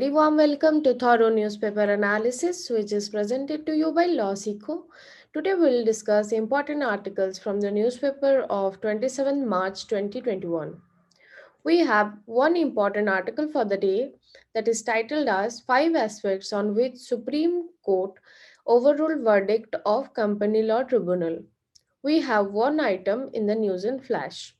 very warm welcome to Thorough Newspaper Analysis, which is presented to you by Lawsico. Today, we'll discuss important articles from the newspaper of 27 March 2021. We have one important article for the day that is titled as Five Aspects on Which Supreme Court Overruled Verdict of Company Law Tribunal. We have one item in the news in flash.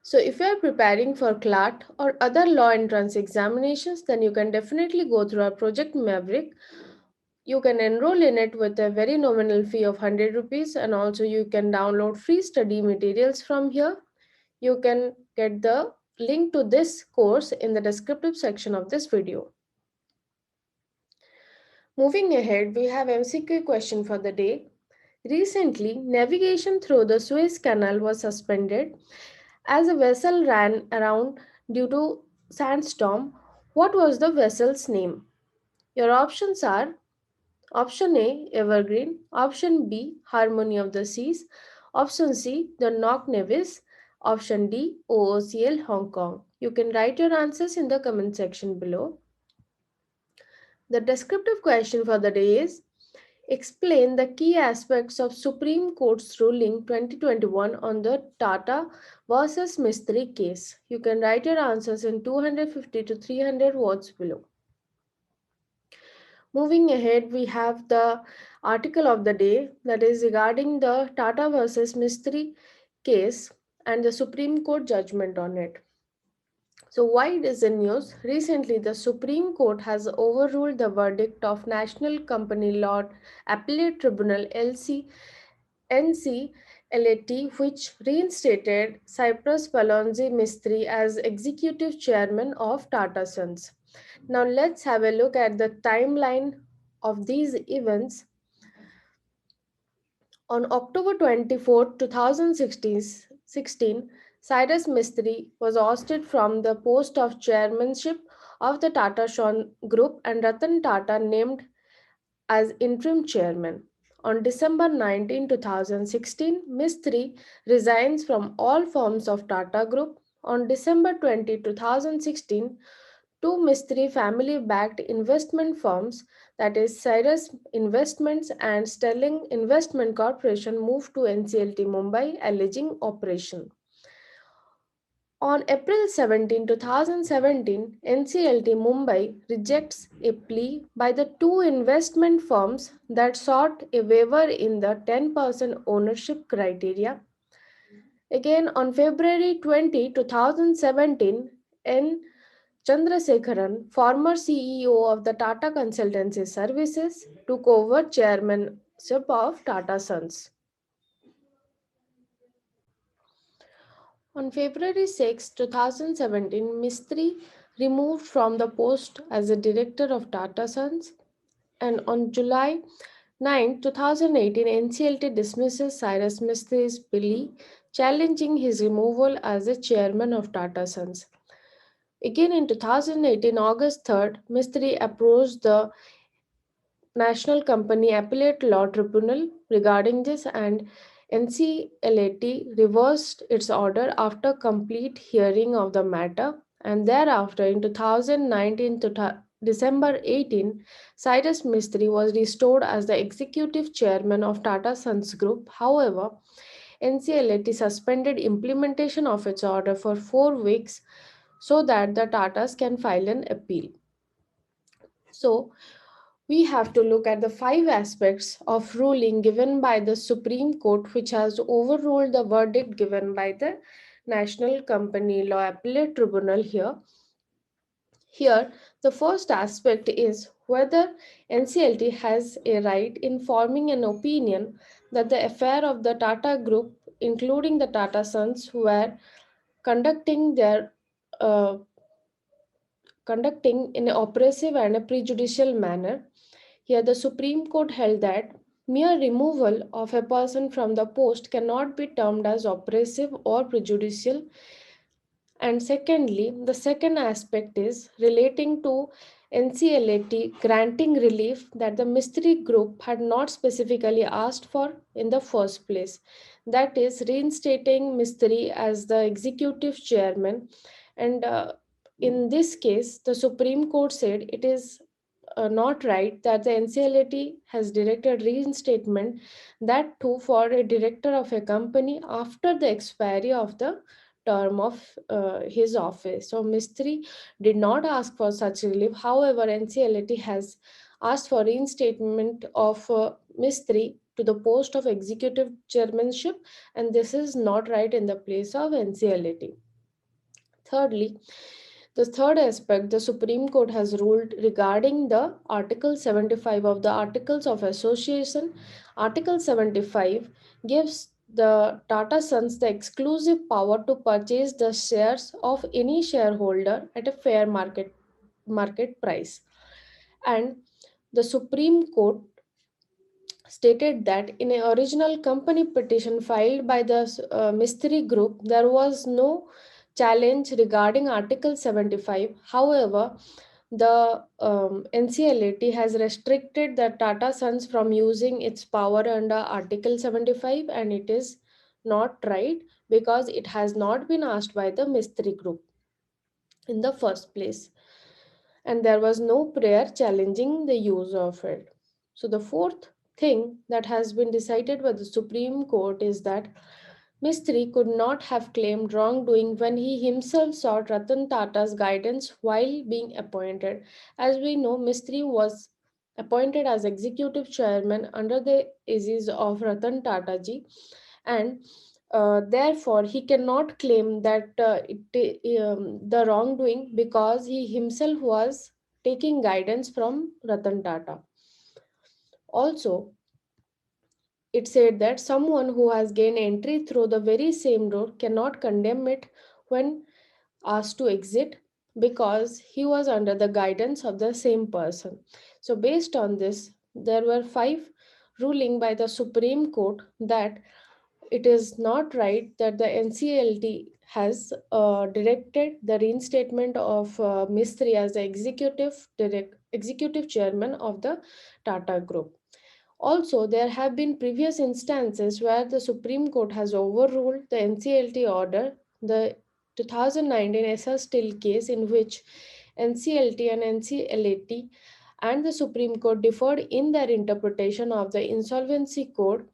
So, if you are preparing for CLAT or other law entrance examinations, then you can definitely go through our Project Maverick. You can enroll in it with a very nominal fee of 100 rupees, and also you can download free study materials from here. You can get the link to this course in the descriptive section of this video. Moving ahead, we have MCQ question for the day. Recently, navigation through the Suez Canal was suspended as a vessel ran around due to sandstorm. What was the vessel's name? Your options are option A, Evergreen, option B, Harmony of the Seas, option C, the Knock Nevis, option D, OOCL Hong Kong. You can write your answers in the comment section below. The descriptive question for the day is explain the key aspects of Supreme Court's ruling 2021 on the Tata versus Mistry case. You can write your answers in 250 to 300 words below. Moving ahead, we have the article of the day that is regarding the Tata versus Mistry case and the Supreme Court judgment on it. So, why it is in news? Recently, the Supreme Court has overruled the verdict of National Company Law Appellate Tribunal NCLAT, which reinstated Cyprus Palonzi Mistry as executive chairman of Tata Sons. Now, let's have a look at the timeline of these events. On October 24, 2016, Cyrus Mistry was ousted from the post of chairmanship of the Tata Sons Group and Ratan Tata named as interim chairman. On December 19, 2016, Mistry resigns from all forms of Tata Group. On December 20, 2016, two Mistry family-backed investment firms, that is Cyrus Investments and Sterling Investment Corporation, moved to NCLT Mumbai alleging operation. On April 17, 2017, NCLT Mumbai rejects a plea by the two investment firms that sought a waiver in the 10% ownership criteria. Again, on February 20, 2017, N. Chandrasekharan, former CEO of the Tata Consultancy Services, took over chairmanship of Tata Sons. On February 6, 2017, Mistry removed from the post as a director of Tata Sons, and on July 9, 2018, NCLT dismisses Cyrus Mistry's plea, challenging his removal as a chairman of Tata Sons. Again in 2018, August 3rd, Mistry approached the National Company Appellate Law Tribunal regarding this, and NCLAT reversed its order after complete hearing of the matter, and thereafter in 2019 to December 18, Cyrus Mistry was restored as the executive chairman of Tata Sons Group. However, NCLAT suspended implementation of its order for 4 weeks so that the Tatas can file an appeal. So, we have to look at the 5 aspects of ruling given by the Supreme Court, which has overruled the verdict given by the National Company Law Appellate Tribunal here. Here, the first aspect is whether NCLT has a right in forming an opinion that the affair of the Tata Group, including the Tata Sons, were conducting their conducting in an oppressive and a prejudicial manner. Here, the Supreme Court held that mere removal of a person from the post cannot be termed as oppressive or prejudicial. And secondly, the second aspect is relating to NCLAT granting relief that the Mistry Group had not specifically asked for in the first place. That is, reinstating Mistry as the executive chairman and In this case, the Supreme Court said it is not right that the NCLAT has directed reinstatement, that too for a director of a company after the expiry of the term of his office. So Mistry did not ask for such relief. However, NCLAT has asked for reinstatement of Mistry to the post of executive chairmanship, and this is not right in the place of NCLAT. Thirdly, the third aspect, the Supreme Court has ruled regarding the Article 75 of the Articles of Association. Article 75 gives the Tata Sons the exclusive power to purchase the shares of any shareholder at a fair market price. And the Supreme Court stated that in an original company petition filed by the Mistry Group, there was no challenge regarding Article 75. However, the NCLAT has restricted the Tata Sons from using its power under Article 75, and it is not right because it has not been asked by the Mistry Group in the first place, and there was no prayer challenging the use of it. So, the fourth thing that has been decided by the Supreme Court is that Mistry could not have claimed wrongdoing when he himself sought Ratan Tata's guidance while being appointed. As we know, Mistry was appointed as executive chairman under the aegis of Ratan Tata ji, and therefore he cannot claim that the wrongdoing because he himself was taking guidance from Ratan Tata. Also, it said that someone who has gained entry through the very same door cannot condemn it when asked to exit because he was under the guidance of the same person. So, based on this, there were five ruling by the Supreme Court that it is not right that the NCLT has directed the reinstatement of Mistry as the executive chairman of the Tata Group. Also, there have been previous instances where the Supreme Court has overruled the NCLT order, the 2019 SR Still case, in which NCLT and NCLAT and the Supreme Court differed in their interpretation of the Insolvency Code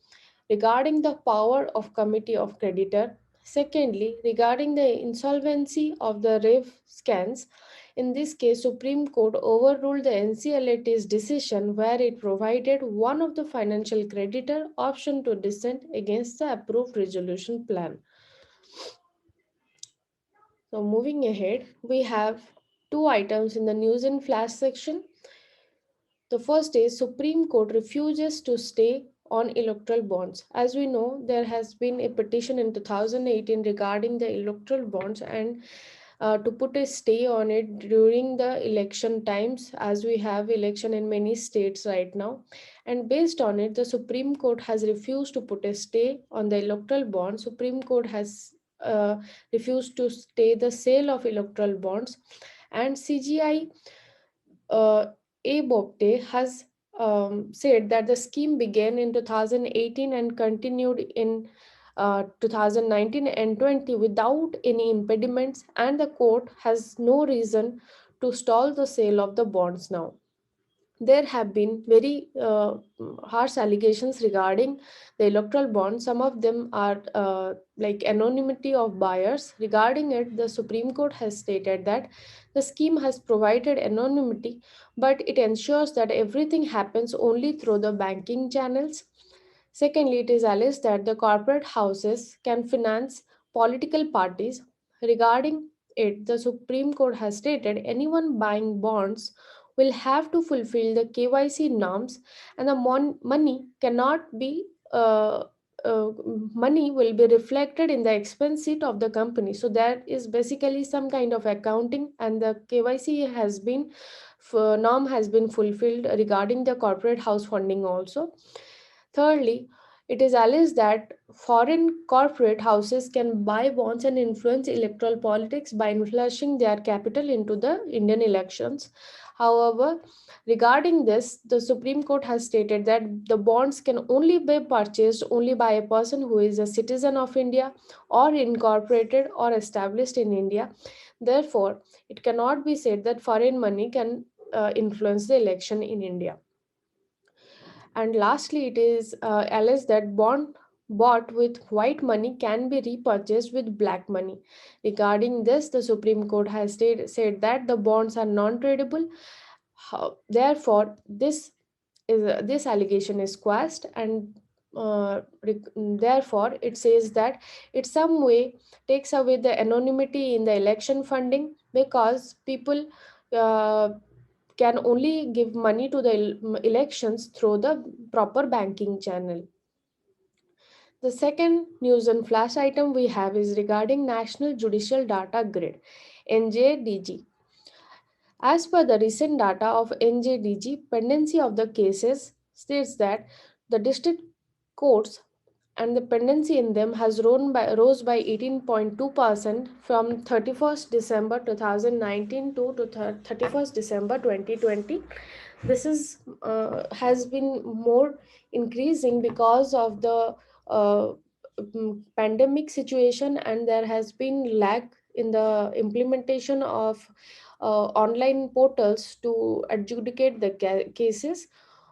regarding the power of committee of creditor. Secondly, regarding the insolvency of the rev scans, in this case, Supreme Court overruled the NCLAT's decision where it provided one of the financial creditor option to dissent against the approved resolution plan. So moving ahead, we have two items in the news and flash section. The first is Supreme Court refuses to stay on electoral bonds. As we know, there has been a petition in 2018 regarding the electoral bonds, and to put a stay on it during the election times, as we have election in many states right now. And based on it, the Supreme Court has refused to put a stay on the electoral bond. Supreme Court has refused to stay the sale of electoral bonds, and CGI A. Bobde has said that the scheme began in 2018 and continued in 2019 and 20 without any impediments, and the court has no reason to stall the sale of the bonds now. There have been very harsh allegations regarding the electoral bonds. Some of them are like anonymity of buyers. Regarding it, the Supreme Court has stated that the scheme has provided anonymity, but it ensures that everything happens only through the banking channels. Secondly, it is alleged that the corporate houses can finance political parties. Regarding it, the Supreme Court has stated anyone buying bonds will have to fulfill the KYC norms, and the money cannot be uh, money will be reflected in the expense sheet of the company. So that is basically some kind of accounting, and the KYC has been norm has been fulfilled regarding the corporate house funding also. Thirdly, it is alleged that foreign corporate houses can buy bonds and influence electoral politics by influshing their capital into the Indian elections. However, regarding this, the Supreme Court has stated that the bonds can only be purchased only by a person who is a citizen of India or incorporated or established in India. Therefore, it cannot be said that foreign money can influence the election in India. And lastly, it is alleged that bond bought with white money can be repurchased with black money. Regarding this, the Supreme Court has said that the bonds are non-tradable. Therefore, this allegation is quashed, and therefore it says that it some way takes away the anonymity in the election funding, because people uh, can only give money to the elections through the proper banking channel. The second news and flash item we have is regarding National Judicial Data Grid, NJDG. As per the recent data of NJDG, pendency of the cases states that the district courts and the pendency in them has rose by 18.2% from 31st December 2019 to 31st December 2020. This is has been more increasing because of the uh, pandemic situation, and there has been lag in the implementation of online portals to adjudicate the cases.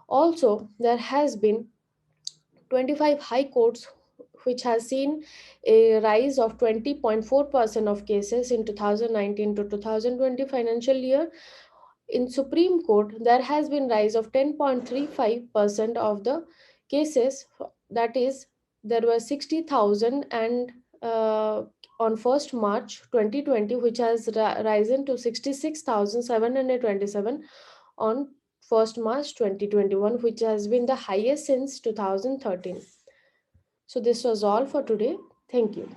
Also, there has been 25 high courts which has seen a rise of 20.4% of cases in 2019 to 2020 financial year. In Supreme Court, there has been rise of 10.35% of the cases. That is, there were 60,000 and on 1st March 2020, which has risen to 66,727 on 1st March 2021, which has been the highest since 2013. So this was all for today. Thank you.